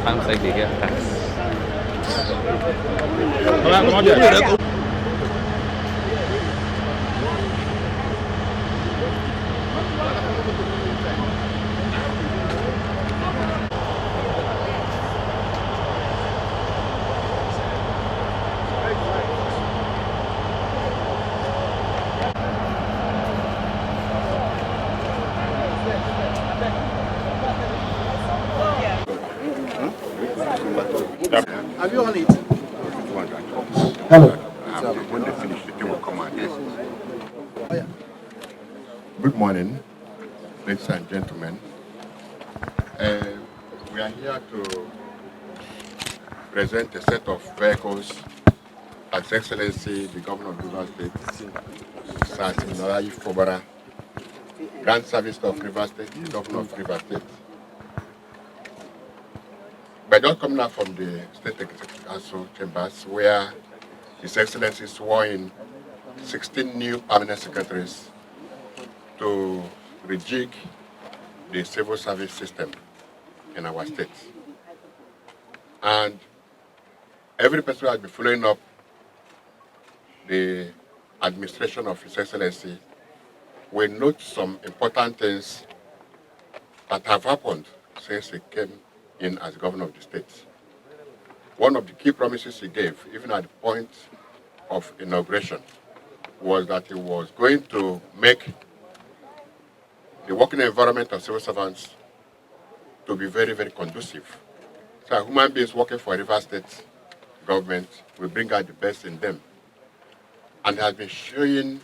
Sounds like they get tax. Have you on it? Hello. When they finish, the thing will come out. Yes. Good morning, ladies and gentlemen. We are here to present a set of vehicles at His Excellency the Governor of Rivers State, Sir Siminalayi Fubara, Grand Service of Rivers State, the Governor of Rivers State. We're just coming out from the State Executive Council chambers where His Excellency swore in 16 new permanent secretaries to rejig the civil service system in our state. And every person has been following up the administration of His Excellency will note some important things that have happened since he came in as governor of the state. One of the key promises he gave, even at the point of inauguration, was that he was going to make the working environment of civil servants to be very, very conducive. So human beings working for River State government will bring out the best in them. And has been showing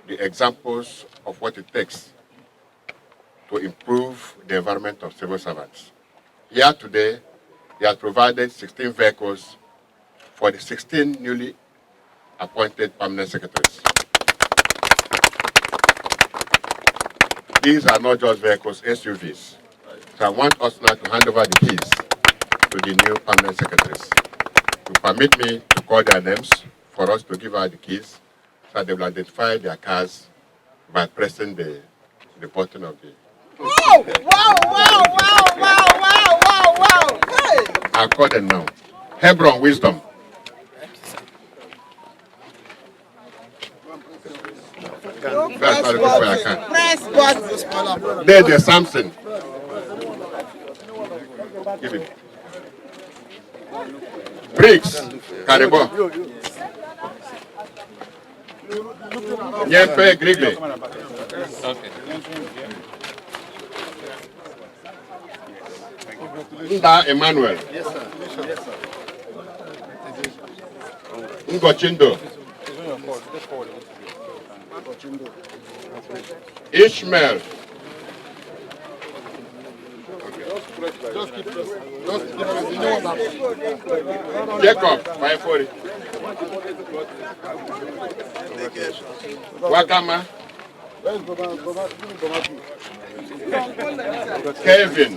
the examples of what it takes to improve the environment of civil servants. Here today, he has provided 16 vehicles for the 16 newly appointed permanent secretaries. These are not just vehicles, SUVs. So I want us now to hand over the keys to the new permanent secretaries. To permit me to call their names for us to give out the keys so that they will identify their cars by pressing the button of the... Wow! Hey! I'll call them now. Hebron Wisdom. Press button. There's the Samson. Give it. Briggs. Karibo. Nyempe Grigley. Okay. Nda Emmanuel. Yes, sir. Yes, sir. Ngochindo. Ishmael. Just keep pressing. Jacob. 540. Wakama. Kevin.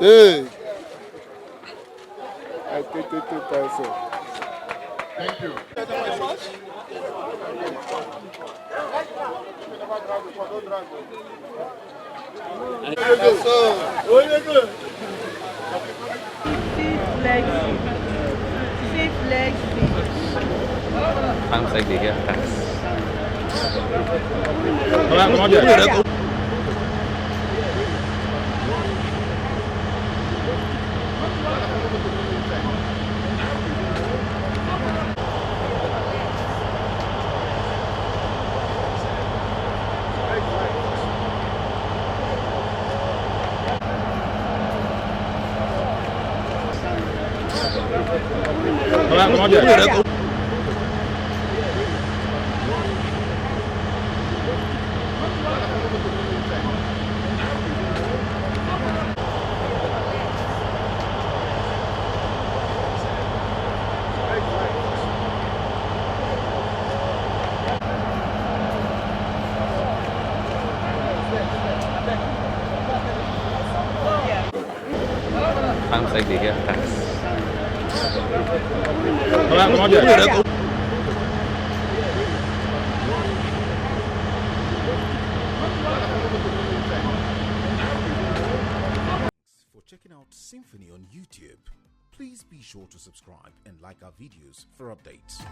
Hey. Thank you. Sounds like they get tax. like they get tax. For checking out Symphony on YouTube. Please be sure to subscribe and like our videos for updates.